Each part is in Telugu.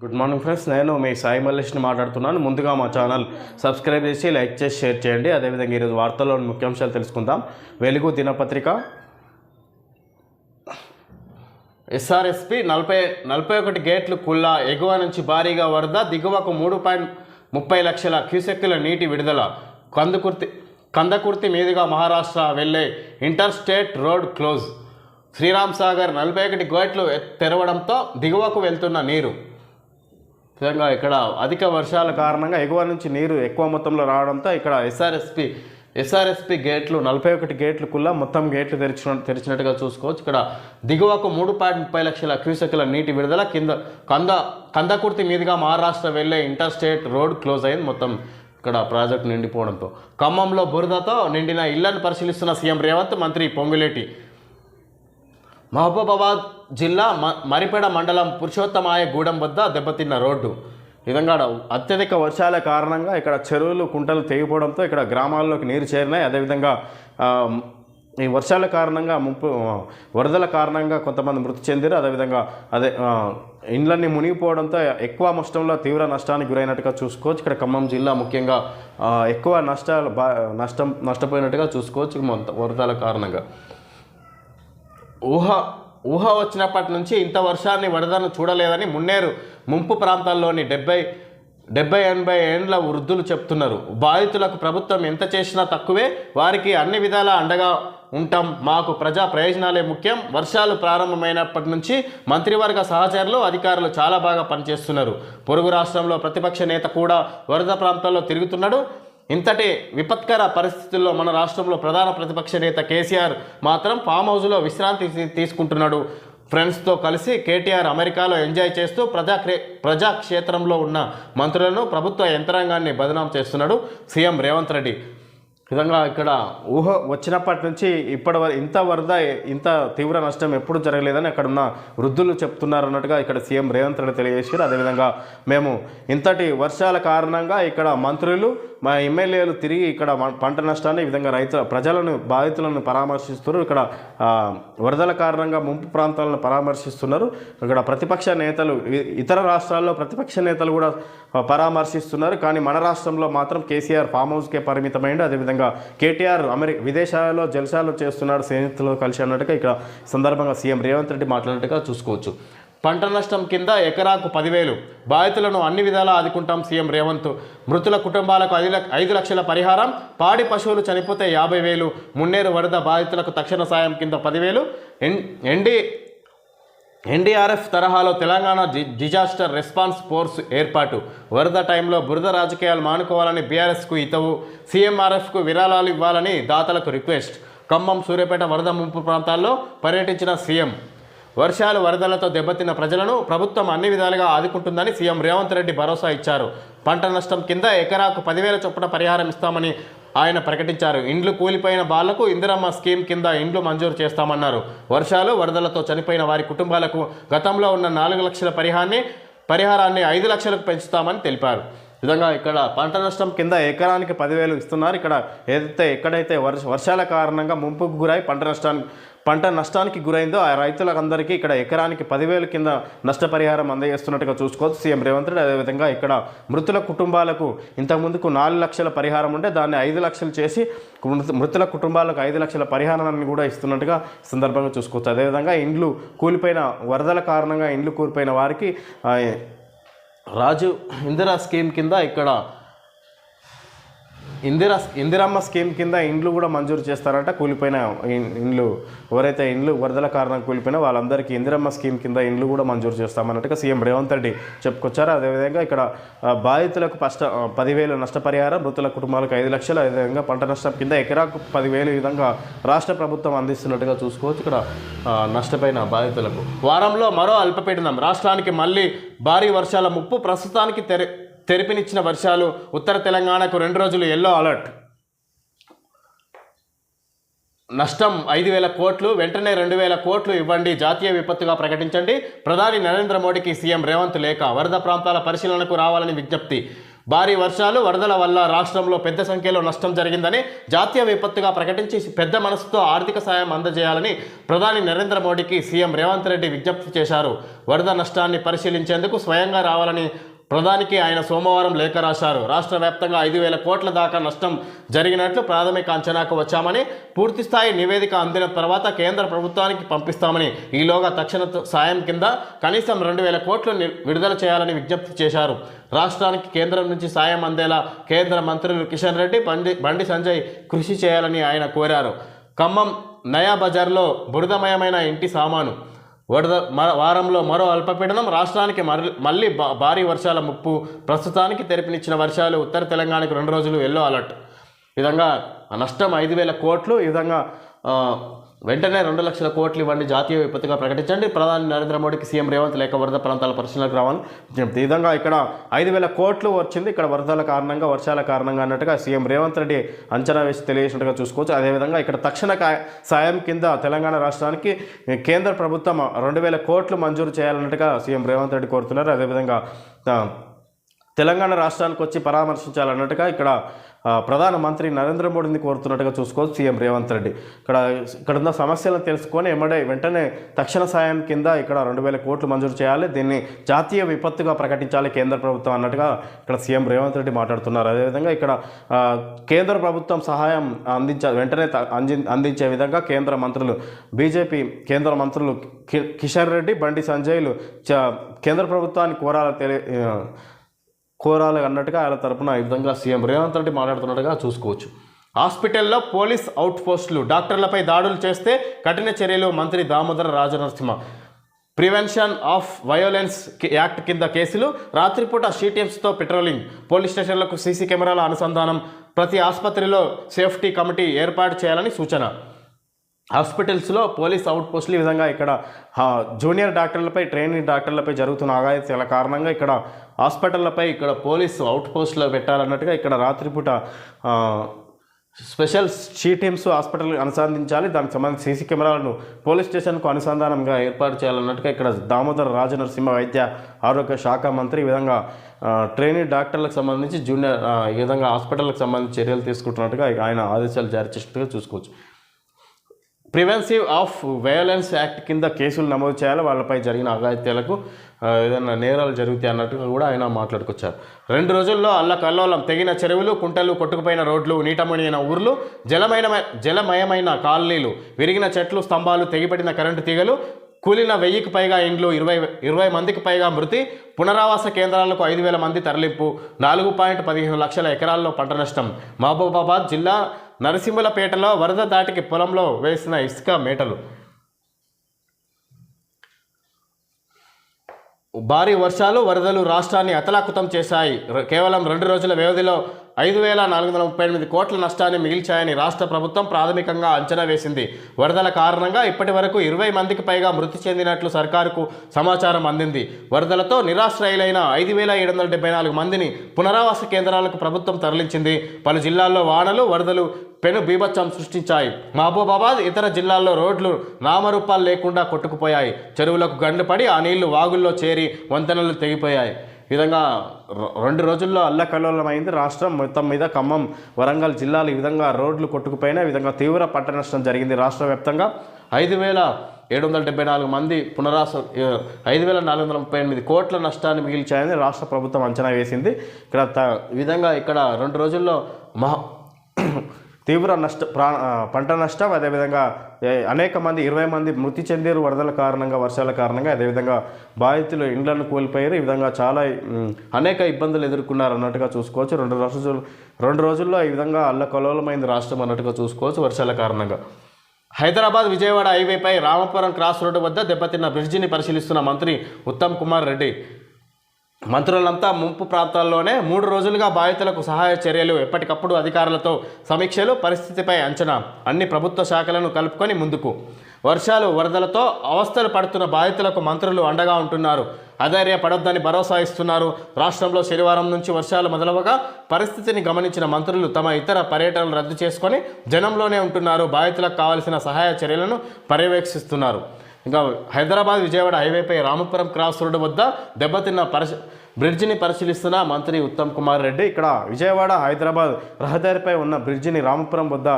గుడ్ మార్నింగ్ ఫ్రెండ్స్, నేను మీ సాయి మల్లేష్ని మాట్లాడుతున్నాను. ముందుగా మా ఛానల్ సబ్స్క్రైబ్ చేసి లైక్ చేసి షేర్ చేయండి. అదేవిధంగా ఈరోజు వార్తల్లోని ముఖ్యాంశాలు తెలుసుకుందాం. వెలుగు దినపత్రిక ఎస్ఆర్ఎస్పి 41 గేట్లు కుల్లా, ఎగువ నుంచి భారీగా వరద, దిగువకు 3.30 లక్షల క్యూసెక్కుల నీటి విడుదల. కందకుర్తి మీదుగా మహారాష్ట్ర వెళ్లే inter state road close. Sriram Sagar 41 గేట్లు తెరవడంతో దిగువకు వెళ్తున్న నీరు. విధంగా ఇక్కడ అధిక వర్షాల కారణంగా ఎగువ నుంచి నీరు ఎక్కువ మొత్తంలో రావడంతో ఇక్కడ ఎస్ఆర్ఎస్పి గేట్లు 41 గేట్లు కుల్లా మొత్తం గేట్లు తెరిచినట్టుగా చూసుకోవచ్చు. ఇక్కడ దిగువకు 3.30 లక్షల క్యూసెక్కుల నీటి విడుదల. కందకుర్తి మీదుగా మహారాష్ట్ర వెళ్లే ఇంటర్ స్టేట్ రోడ్ క్లోజ్ అయింది. మొత్తం ఇక్కడ ప్రాజెక్టు నిండిపోవడంతో ఖమ్మంలో బురదతో నిండిన ఇళ్లను పరిశీలిస్తున్న సీఎం రేవంత్, మంత్రి పొంగులేటి. మహబూబాబాద్ జిల్లా మరిపెడ మండలం పురుషోత్తమాయగూడెం వద్ద దెబ్బతిన్న రోడ్డు. ఈ విధంగా అత్యధిక వర్షాల కారణంగా ఇక్కడ చెరువులు కుంటలు తెగిపోవడంతో ఇక్కడ గ్రామాల్లోకి నీరు చేరినాయి. అదేవిధంగా ఈ వర్షాల కారణంగా వరదల కారణంగా కొంతమంది మృతి చెందారు. అదేవిధంగా ఇండ్లన్నీ మునిగిపోవడంతో ఎక్కువ మొత్తంలో తీవ్ర నష్టానికి గురైనట్టుగా చూసుకోవచ్చు. ఇక్కడ ఖమ్మం జిల్లా ముఖ్యంగా ఎక్కువ నష్టపోయినట్టుగా చూసుకోవచ్చు వరదల కారణంగా. ఊహ వచ్చినప్పటి నుంచి ఇంత వర్షాన్ని వరదను చూడలేదని మున్నేరు ముంపు ప్రాంతాల్లోని 70-80 ఏండ్ల వృద్ధులు చెప్తున్నారు. బాధితులకు ప్రభుత్వం ఎంత చేసినా తక్కువే, వారికి అన్ని విధాలా అండగా ఉంటాం, మాకు ప్రజా ప్రయోజనాలే ముఖ్యం. వర్షాలు ప్రారంభమైనప్పటి నుంచి మంత్రివర్గ సహచరులు, అధికారులు చాలా బాగా పనిచేస్తున్నారు. పొరుగు రాష్ట్రంలో ప్రతిపక్ష నేత కూడా వరద ప్రాంతాల్లో తిరుగుతున్నాడు. ఇంతటి విపత్కర పరిస్థితుల్లో మన రాష్ట్రంలో ప్రధాన ప్రతిపక్ష నేత కేసీఆర్ మాత్రం ఫామ్ హౌస్లో విశ్రాంతి తీసుకుంటున్నాడు. ఫ్రెండ్స్తో కలిసి కేటీఆర్ అమెరికాలో ఎంజాయ్ చేస్తూ ప్రజాక్షేత్రంలో ఉన్న మంత్రులను, ప్రభుత్వ యంత్రాంగాన్ని బదనాం చేస్తున్నాడు సీఎం రేవంత్ రెడ్డి. విధంగా ఇక్కడ ఊహ వచ్చినప్పటి నుంచి ఇప్పటి వరకు ఇంత తీవ్ర నష్టం ఎప్పుడు జరగలేదని అక్కడ ఉన్న వృద్ధులు చెప్తున్నారు అన్నట్టుగా ఇక్కడ సీఎం రేవంత్ రెడ్డి తెలియజేశారు. అదేవిధంగా మేము ఇంతటి వర్షాల కారణంగా ఇక్కడ మంత్రులు, మా ఎమ్మెల్యేలు తిరిగి ఇక్కడ పంట నష్టాన్ని, ఈ విధంగా బాధితులను పరామర్శిస్తున్నారు. ఇక్కడ వరదల కారణంగా ముంపు ప్రాంతాలను పరామర్శిస్తున్నారు. ఇక్కడ ప్రతిపక్ష నేతలు, ఇతర రాష్ట్రాల్లో ప్రతిపక్ష నేతలు కూడా పరామర్శిస్తున్నారు. కానీ మన రాష్ట్రంలో మాత్రం కేసీఆర్ ఫామ్ హౌస్కే పరిమితమైంది. అదేవిధంగా కేటీఆర్ విదేశాలలో జల్సాలు చేస్తున్నాడు స్నేహితులు కలిసి అన్నట్టుగా ఇక్కడ సందర్భంగా సీఎం రేవంత్ రెడ్డి మాట్లాడినట్టుగా చూసుకోవచ్చు. పంట నష్టం కింద ఎకరాకు 10,000, బాధితులను అన్ని విధాలా ఆదుకుంటాం సీఎం రేవంత్. మృతుల కుటుంబాలకు 5 లక్షల పరిహారం, పాడి పశువులు చనిపోతే 50,000. మున్నేరు వరద బాధితులకు తక్షణ సాయం కింద 10,000. ఎన్డీఆర్ఎఫ్ తరహాలో తెలంగాణ డిజాస్టర్ రెస్పాన్స్ ఫోర్స్ ఏర్పాటు. వరద టైంలో బురద రాజకీయాలు మానుకోవాలని బీఆర్ఎస్కు హితవు. సీఎంఆర్ఎఫ్కు విరాళాలు ఇవ్వాలని దాతలకు రిక్వెస్ట్. ఖమ్మం, సూర్యాపేట వరద ముంపు ప్రాంతాల్లో పర్యటించిన సీఎం. వర్షాలు వరదలతో దెబ్బతిన్న ప్రజలను ప్రభుత్వం అన్ని విధాలుగా ఆదుకుంటుందని సీఎం రేవంత్ రెడ్డి భరోసా ఇచ్చారు. పంట నష్టం కింద ఎకరాకు 10,000 చొప్పున పరిహారం ఇస్తామని ఆయన ప్రకటించారు. ఇండ్లు కూలిపోయిన బాళ్లకు ఇందిరమ్మ స్కీమ్ కింద ఇండ్లు మంజూరు చేస్తామన్నారు. వర్షాలు వరదలతో చనిపోయిన వారి కుటుంబాలకు గతంలో ఉన్న 4 లక్షల పరిహారాన్ని 5 లక్షలకు పెంచుతామని తెలిపారు. విధంగా ఇక్కడ పంట నష్టం కింద ఎకరానికి 10,000 ఇస్తున్నారు. ఎక్కడైతే వర్షాల కారణంగా ముంపుకు గురై పంట నష్టానికి గురైందో ఆ రైతులందరికీ ఇక్కడ ఎకరానికి 10,000 కింద నష్టపరిహారం అందజేస్తున్నట్టుగా చూసుకోవచ్చు సీఎం రేవంత్ రెడ్డి. అదేవిధంగా ఇక్కడ మృతుల కుటుంబాలకు ఇంతకుముందుకు 4 లక్షల పరిహారం ఉంటే దాన్ని 5 లక్షలు చేసి మృతుల కుటుంబాలకు 5 లక్షల పరిహారాన్ని కూడా ఇస్తున్నట్టుగా సందర్భంగా చూసుకోవచ్చు. అదేవిధంగా వరదల కారణంగా ఇండ్లు కూలిపోయిన వారికి ఇందిరా స్కీమ్ కింద ఇక్కడ ఇందిరమ్మ స్కీమ్ కింద ఇండ్లు కూడా మంజూరు చేస్తారంట. కూలిపోయిన ఇండ్లు ఎవరైతే వరదల కారణంగా కూలిపోయినా వాళ్ళందరికీ ఇందిరమ్మ స్కీమ్ కింద ఇండ్లు కూడా మంజూరు చేస్తామన్నట్టుగా సీఎం రేవంత్ రెడ్డి చెప్పుకొచ్చారు. అదేవిధంగా ఇక్కడ బాధితులకు 10,000 నష్టపరిహారం, మృతుల కుటుంబాలకు 5 లక్షలు, అదేవిధంగా పంట నష్టం కింద ఎకరాకు 10,000 ఈ విధంగా రాష్ట్ర ప్రభుత్వం అందిస్తున్నట్టుగా చూసుకోవచ్చు. ఇక్కడ నష్టపోయిన బాధితులకు వారంలో మరో అల్పపీడనం. రాష్ట్రానికి మళ్ళీ భారీ వర్షాల ముప్పు. ప్రస్తుతానికి తెరిపినిచ్చిన వర్షాలు. ఉత్తర తెలంగాణకు 2 రోజులు ఎల్లో అలర్ట్. నష్టం 5,000 కోట్లు, వెంటనే 2,000 కోట్లు ఇవ్వండి, జాతీయ విపత్తుగా ప్రకటించండి. ప్రధాని నరేంద్ర మోడీకి సీఎం రేవంత్ లేఖ. వరద ప్రాంతాల పరిశీలనకు రావాలని విజ్ఞప్తి. భారీ వర్షాలు వరదల వల్ల రాష్ట్రంలో పెద్ద సంఖ్యలో నష్టం జరిగిందని జాతీయ విపత్తుగా ప్రకటించి పెద్ద మనసుతో ఆర్థిక సాయం అందజేయాలని ప్రధాని నరేంద్ర మోడీకి సీఎం రేవంత్ రెడ్డి విజ్ఞప్తి చేశారు. వరద నష్టాన్ని పరిశీలించేందుకు స్వయంగా రావాలని ప్రధానికి ఆయన సోమవారం లేఖ రాశారు. రాష్ట్ర వ్యాప్తంగా 5,000 కోట్ల దాకా నష్టం జరిగినట్లు ప్రాథమిక అంచనాకు వచ్చామని, పూర్తిస్థాయి నివేదిక అందిన తర్వాత కేంద్ర ప్రభుత్వానికి పంపిస్తామని, ఈలోగా తక్షణ సాయం కింద కనీసం 2,000 కోట్లు విడుదల చేయాలని విజ్ఞప్తి చేశారు. రాష్ట్రానికి కేంద్రం నుంచి సాయం అందేలా కేంద్ర మంత్రులు కిషన్ రెడ్డి, బండి సంజయ్ కృషి చేయాలని ఆయన కోరారు. ఖమ్మం నయా బజార్లో బురదమయమైన ఇంటి సామాను, వారంలో మరో అల్పపీడనం, రాష్ట్రానికి మళ్ళీ భారీ వర్షాల ముప్పు. ప్రస్తుతానికి తెరపినిచ్చిన వర్షాలు ఉత్తర తెలంగాణకు 2 రోజులు ఎల్లో అలర్ట్. ఈ విధంగా నష్టం 5,000 కోట్లు. ఈ విధంగా వెంటనే 2 లక్షల కోట్లు ఇవ్వండి, జాతీయ విపత్తుగా ప్రకటించండి. ప్రధాని నరేంద్ర మోడీకి సీఎం రేవంత్ లేఖ వరద ప్రాంతాల పరిశీలనకు రావాలి. ఈ విధంగా ఇక్కడ 5,000 కోట్లు వచ్చింది. ఇక్కడ వరదల కారణంగా, వర్షాల కారణంగా అన్నట్టుగా సీఎం రేవంత్ రెడ్డి అంచనా వేసి తెలియజేసినట్టుగా చూసుకోవచ్చు. అదేవిధంగా ఇక్కడ తక్షణ సాయం కింద తెలంగాణ రాష్ట్రానికి కేంద్ర ప్రభుత్వం 2,000 కోట్లు మంజూరు చేయాలన్నట్టుగా సీఎం రేవంత్ రెడ్డి కోరుతున్నారు. అదేవిధంగా తెలంగాణ రాష్ట్రానికి వచ్చి పరామర్శించాలన్నట్టుగా ఇక్కడ ప్రధానమంత్రి నరేంద్ర మోడీని కోరుతున్నట్టుగా చూసుకోవచ్చు సీఎం రేవంత్ రెడ్డి. ఇక్కడ ఉన్న సమస్యలను తెలుసుకొని వెంటనే తక్షణ సాయం కింద ఇక్కడ 2,000 కోట్లు మంజూరు చేయాలి, దీన్ని జాతీయ విపత్తుగా ప్రకటించాలి కేంద్ర ప్రభుత్వం అన్నట్టుగా ఇక్కడ సీఎం రేవంత్ రెడ్డి మాట్లాడుతున్నారు. అదేవిధంగా ఇక్కడ కేంద్ర ప్రభుత్వం సహాయం వెంటనే అందించే విధంగా కేంద్ర మంత్రులు, బీజేపీ కేంద్ర మంత్రులు కిషన్ రెడ్డి, బండి సంజయ్లు కేంద్ర ప్రభుత్వాన్ని కోరాలి అన్నట్టుగా ఆయన తరపున ఈ విధంగా సీఎం రేవంత్ రెడ్డి మాట్లాడుతున్నట్టుగా చూసుకోవచ్చు. హాస్పిటల్లో పోలీస్ అవుట్ పోస్టులు, డాక్టర్లపై దాడులు చేస్తే కఠిన చర్యలు. మంత్రి Damodara Rajanarasimha. Prevention of violence act కింద కేసులు, రాత్రిపూట షీటీఎంస్తో పెట్రోలింగ్, పోలీస్ స్టేషన్లకు సీసీ కెమెరాల అనుసంధానం, ప్రతి ఆసుపత్రిలో సేఫ్టీ కమిటీ ఏర్పాటు చేయాలని సూచన. హాస్పిటల్స్లో పోలీస్ అవుట్ పోస్టులు, ఈ విధంగా ఇక్కడ జూనియర్ డాక్టర్లపై, ట్రైనింగ్ డాక్టర్లపై జరుగుతున్న ఆగాయత్యాల కారణంగా ఇక్కడ హాస్పిటళ్లపై ఇక్కడ పోలీసు అవుట్ పోస్టులు పెట్టాలన్నట్టుగా ఇక్కడ రాత్రిపూట స్పెషల్ టీమ్స్ హాస్పిటల్కి అనుసంధించాలి, దానికి సంబంధించి సీసీ కెమెరాలను పోలీస్ స్టేషన్కు అనుసంధానంగా ఏర్పాటు చేయాలన్నట్టుగా ఇక్కడ దామోదర రాజనరసింహ వైద్య ఆరోగ్య శాఖ మంత్రి ఈ విధంగా ట్రైనింగ్ డాక్టర్లకు సంబంధించి ఈ విధంగా హాస్పిటల్కి సంబంధించి చర్యలు తీసుకుంటున్నట్టుగా ఆయన ఆదేశాలు జారీ చేసినట్టుగా చూసుకోవచ్చు. ప్రివెన్సివ్ ఆఫ్ వయోలెన్స్ యాక్ట్ కింద కేసులు నమోదు చేయాలి, వాళ్ళపై జరిగిన అఘాయిత్యాలకు ఏదైనా నేరాలు జరుగుతాయి అన్నట్టుగా కూడా ఆయన మాట్లాడుకొచ్చారు. 2 రోజుల్లో అల్లకల్లోలం, తెగిన చెరువులు, కుంటలు, కొట్టుకుపోయిన రోడ్లు, నీట మునిగిన ఊర్లు, జలమయమైన కాలనీలు, విరిగిన చెట్లు, స్తంభాలు, తెగిపడిన కరెంటు తీగలు, కూలిన 1000కి పైగా ఇండ్లు, 20 మందికి పైగా మృతి, పునరావాస కేంద్రాలకు 5,000 మంది తరలింపు, 4.15 లక్షల ఎకరాల్లో పంట నష్టం. మహబూబాబాద్ జిల్లా నరసింహులపేటలో వరద దాటికి పొలంలో వేసిన ఇసుక మేటలు. భారీ వర్షాలు, వరదలు రాష్ట్రాన్ని అతలాకుతం చేశాయి. కేవలం 2 రోజుల వ్యవధిలో 5,438 కోట్ల నష్టాన్ని మిగిల్చాయని రాష్ట్ర ప్రభుత్వం ప్రాథమికంగా అంచనా వేసింది. వరదల కారణంగా ఇప్పటి వరకు 20 మందికి పైగా మృతి చెందినట్లు సర్కారుకు సమాచారం అందింది. వరదలతో నిరాశ్రయులైన 5,774 మందిని పునరావాస కేంద్రాలకు ప్రభుత్వం తరలించింది. పలు జిల్లాల్లో వానలు, వరదలు పెను బీభత్సం సృష్టించాయి. మహబూబాబాద్, ఇతర జిల్లాల్లో రోడ్లు నామరూపాలు లేకుండా కొట్టుకుపోయాయి. చెరువులకు గండ్లు పడి ఆ నీళ్లు వాగుల్లో చేరి వంతెనలు తెగిపోయాయి. ఈ విధంగా 2 రోజుల్లో అల్లకల్లోలమైంది రాష్ట్రం మొత్తం మీద. ఖమ్మం, వరంగల్ జిల్లాలు ఈ విధంగా రోడ్లు కొట్టుకుపోయినా ఈ విధంగా తీవ్ర పంట నష్టం జరిగింది. రాష్ట్ర వ్యాప్తంగా 5,774 మంది 5,438 కోట్ల నష్టాన్ని మిగిల్చాయని రాష్ట్ర ప్రభుత్వం అంచనా వేసింది. ఈ విధంగా ఇక్కడ 2 రోజుల్లో తీవ్ర పంట నష్టం, అదేవిధంగా అనేక మంది 20 మంది మృతి చెందారు వరదల కారణంగా, వర్షాల కారణంగా. అదేవిధంగా బాధితులు ఇండ్లను కోల్పోయారు. ఈ విధంగా చాలా అనేక ఇబ్బందులు ఎదుర్కొన్నారు అన్నట్టుగా చూసుకోవచ్చు. 2 రోజుల్లో ఈ విధంగా అల్లకల్లోలమైంది రాష్ట్రం అన్నట్టుగా చూసుకోవచ్చు వర్షాల కారణంగా. హైదరాబాద్ విజయవాడ హైవేపై రామపురం క్రాస్ రోడ్డు వద్ద దెబ్బతిన్న బ్రిడ్జిని పరిశీలిస్తున్న మంత్రి ఉత్తమ్ కుమార్ రెడ్డి. మంత్రులంతా ముంపు ప్రాంతాల్లోనే 3 రోజులుగా బాధితులకు సహాయ చర్యలు, ఎప్పటికప్పుడు అధికారులతో సమీక్షలు, పరిస్థితిపై అంచనా, అన్ని ప్రభుత్వ శాఖలను కలుపుకొని ముందుకు. వర్షాలు, వరదలతో అవస్థలు పడుతున్న బాధితులకు మంత్రులు అండగా ఉంటున్నారు. అధైర్యపడొద్దని భరోసా ఇస్తున్నారు. రాష్ట్రంలో శనివారం నుంచి వర్షాలు మొదలవగా పరిస్థితిని గమనించిన మంత్రులు తమ ఇతర పర్యటనలు రద్దు చేసుకొని జనంలోనే ఉంటున్నారు. బాధితులకు కావాల్సిన సహాయ చర్యలను పర్యవేక్షిస్తున్నారు. ఇంకా హైదరాబాద్ విజయవాడ హైవేపై రామపురం క్రాస్ రోడ్డు వద్ద దెబ్బతిన్న బ్రిడ్జిని పరిశీలిస్తున్న మంత్రి ఉత్తమ్ కుమార్ రెడ్డి. ఇక్కడ విజయవాడ హైదరాబాద్ రహదారిపై ఉన్న బ్రిడ్జిని రామపురం వద్ద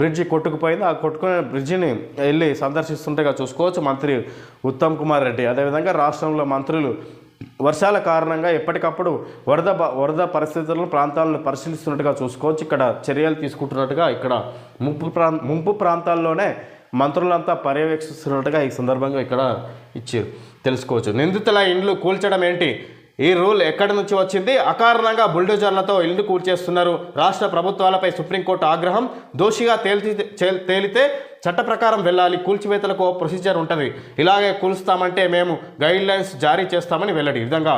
బ్రిడ్జి కొట్టుకుపోయింది. ఆ కొట్టుకునే బ్రిడ్జిని వెళ్ళి సందర్శిస్తుంటేగా చూసుకోవచ్చు మంత్రి ఉత్తమ్ కుమార్ రెడ్డి. అదేవిధంగా రాష్ట్రంలో మంత్రులు వర్షాల కారణంగా ఎప్పటికప్పుడు వరద పరిస్థితులను ప్రాంతాలను పరిశీలిస్తున్నట్టుగా చూసుకోవచ్చు. ఇక్కడ చర్యలు తీసుకుంటున్నట్టుగా ఇక్కడ ముంపు ప్రాంతాల్లోనే మంత్రులంతా పర్యవేక్షిస్తున్నట్టుగా ఈ సందర్భంగా ఇక్కడ ఇచ్చారు తెలుసుకోవచ్చు. నిందితుల ఇండ్లు కూల్చడం ఏంటి? ఈ రూల్ ఎక్కడి నుంచి వచ్చింది? అకారణంగా బుల్డోజర్లతో ఇల్లు కూల్చేస్తున్నారు. రాష్ట్ర ప్రభుత్వాలపై సుప్రీంకోర్టు ఆగ్రహం. దోషిగా తేలితే చట్ట ప్రకారం వెళ్ళాలి. కూల్చివేతలకు ప్రొసీజర్ ఉంటుంది. ఇలాగే కూల్స్తామంటే మేము గైడ్ లైన్స్ జారీ చేస్తామని వెల్లడి. ఈ విధంగా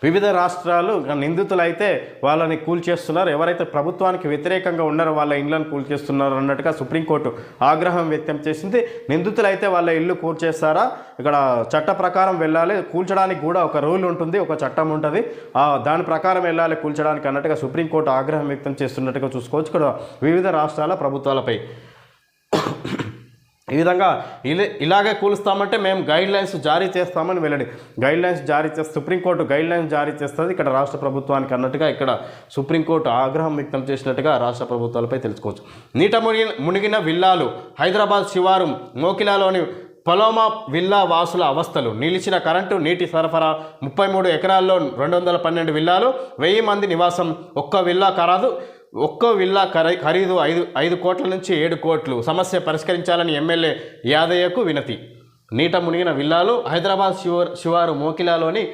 వివిధ రాష్ట్రాలు నిందితులైతే వాళ్ళని కూల్చేస్తున్నారు. ఎవరైతే ప్రభుత్వానికి వ్యతిరేకంగా ఉన్నారో వాళ్ళ ఇళ్లను కూల్చేస్తున్నారు అన్నట్టుగా సుప్రీంకోర్టు ఆగ్రహం వ్యక్తం చేసింది. నిందితులైతే వాళ్ళ ఇల్లు కూల్చేస్తారా? ఇక్కడ చట్ట ప్రకారం వెళ్ళాలి. కూల్చడానికి కూడా ఒక రూల్ ఉంటుంది, ఒక చట్టం ఉంటుంది. దాని ప్రకారం వెళ్ళాలి కూల్చడానికి అన్నట్టుగా సుప్రీంకోర్టు ఆగ్రహం వ్యక్తం చేస్తున్నట్టుగా చూసుకోవచ్చు. ఇక్కడ వివిధ రాష్ట్రాల ప్రభుత్వాలపై ఈ విధంగా ఇలాగే కూలుస్తామంటే మేము గైడ్ లైన్స్ జారీ చేస్తామని వెల్లడి. గైడ్ లైన్స్ జారీ చేస్తే సుప్రీంకోర్టు గైడ్ లైన్స్ జారీ చేస్తుంది ఇక్కడ రాష్ట్ర ప్రభుత్వానికి అన్నట్టుగా ఇక్కడ సుప్రీంకోర్టు ఆగ్రహం వ్యక్తం చేసినట్టుగా రాష్ట్ర ప్రభుత్వాలపై తెలుసుకోవచ్చు. నీట మునిగిన విల్లాలు. హైదరాబాద్ శివారు మోకిలాలోని పలోమా విల్లా వాసుల అవస్థలు. నిలిచిన కరెంటు నీటి సరఫరా. 33 ఎకరాల్లో 212 విల్లాలు, 1000 మంది నివాసం. ఒక్క విల్లా ఖరీదు 5 కోట్ల నుంచి 7 కోట్లు. సమస్య పరిష్కరించాలని ఎమ్మెల్యే యాదయ్యకు వినతి. నీట మునిగిన విల్లాలు. హైదరాబాద్ శివారు మోకిలాలోని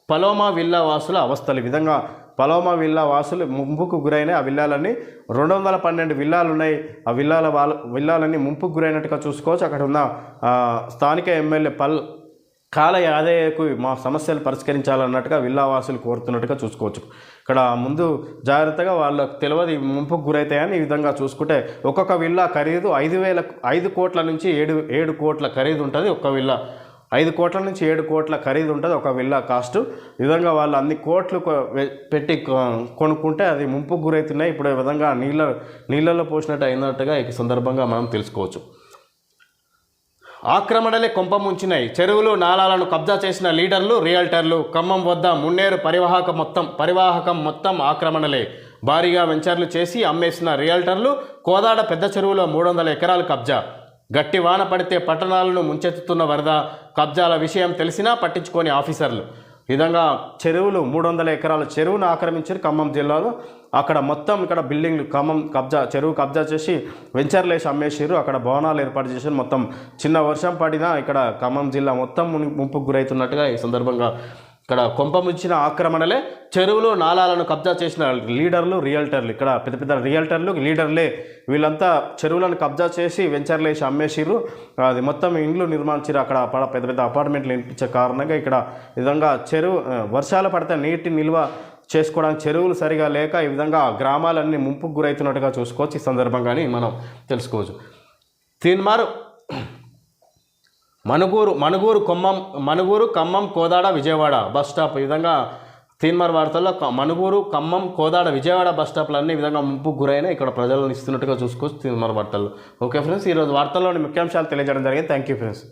పలోమా విల్లా వాసుల అవస్థలు. ఈ విధంగా పలోమా విల్లా వాసులు ముంపుకు గురైన ఆ విల్లాలన్నీ 212 విల్లాలు ఉన్నాయి. ఆ విల్లాలన్నీ ముంపుకు గురైనట్టుగా చూసుకోవచ్చు. అక్కడ ఉన్న స్థానిక ఎమ్మెల్యే కాల యాదయ్యకు మా సమస్యలు పరిష్కరించాలన్నట్టుగా విల్లావాసులు కోరుతున్నట్టుగా చూసుకోవచ్చు. ఇక్కడ ముందు జాగ్రత్తగా వాళ్ళకు తెలియదు ముంపుకు గురైతాయని. ఈ విధంగా చూసుకుంటే ఒక్కొక్క విల్లా ఖరీదు 5 కోట్ల నుంచి 7 కోట్ల ఖరీదు ఉంటుంది. ఒక్క విల్లా 5 కోట్ల నుంచి 7 కోట్ల ఖరీదు ఉంటుంది ఒక విల్లా కాస్ట్. ఈ విధంగా వాళ్ళు అన్ని కోట్లు పెట్టి కొనుక్కుంటే అది ముంపుకు గురవుతున్నాయి. ఇప్పుడు ఈ విధంగా నీళ్ళలో పోసినట్టు అయినట్టుగా ఈ సందర్భంగా మనం తెలుసుకోవచ్చు. ఆక్రమణలే కొంపముంచినాయి. చెరువులు నాలాలను కబ్జా చేసిన లీడర్లు, రియల్టర్లు. ఖమ్మం వద్ద మున్నేరు పరివాహకం మొత్తం ఆక్రమణలే. భారీగా వెంచర్లు చేసి అమ్మేసిన రియల్టర్లు. కోదాడ పెద్ద చెరువులో 300 ఎకరాలు కబ్జా. గట్టి వాన పడితే పట్టణాలను ముంచెత్తుతున్న వరద. కబ్జాల విషయం తెలిసినా పట్టించుకోని ఆఫీసర్లు. ఈ విధంగా చెరువులు 300 ఎకరాల చెరువును ఆక్రమించారు ఖమ్మం జిల్లాలో. అక్కడ మొత్తం ఇక్కడ బిల్డింగ్లు చెరువు కబ్జా చేసి వెంచర్లు వేసి అమ్మేసారు. అక్కడ భవనాలు ఏర్పాటు చేశారు. మొత్తం చిన్న వర్షం పడినా ఇక్కడ ఖమ్మం జిల్లా మొత్తం ముంపుకు గురవుతున్నట్టుగా ఈ సందర్భంగా ఇక్కడ కొంపముంచిన ఆక్రమణలే. చెరువులు నాలాలను కబ్జా చేసిన లీడర్లు, రియల్టర్లు. ఇక్కడ పెద్ద పెద్ద రియల్టర్లు, లీడర్లే. వీళ్ళంతా చెరువులను కబ్జా చేసి వెంచర్లు వేసి అమ్మేసిర్రు. అది మొత్తం ఇండ్లు నిర్మించారు. అక్కడ పెద్ద పెద్ద అపార్ట్మెంట్లు నిర్మించే కారణంగా ఇక్కడ విధంగా వర్షాలు పడితే నీటి నిల్వ చేసుకోవడానికి చెరువులు సరిగా లేక ఈ విధంగా గ్రామాలన్నీ ముంపుకు గురవుతున్నట్టుగా చూసుకోవచ్చు. ఈ సందర్భంగానే మనం తెలుసుకోవచ్చు. Teenmaar Manuguru Khammam Kodad Vijayawada bus stop. ఈ విధంగా తీన్మార్ వార్తల్లో మనుగూరు ఖమ్మం కోదాడ విజయవాడ బస్ స్టాప్లు అన్ని విధంగా ముంపుకు గురైనా ఇక్కడ ప్రజలను ఇస్తున్నట్టుగా చూసుకోవచ్చు తీన్మార్ వార్తల్లో. ఓకే ఫ్రెండ్స్, ఈరోజు వార్తల్లోని ముఖ్యాంశాలు తెలియజేయడం జరిగింది. Thank you friends.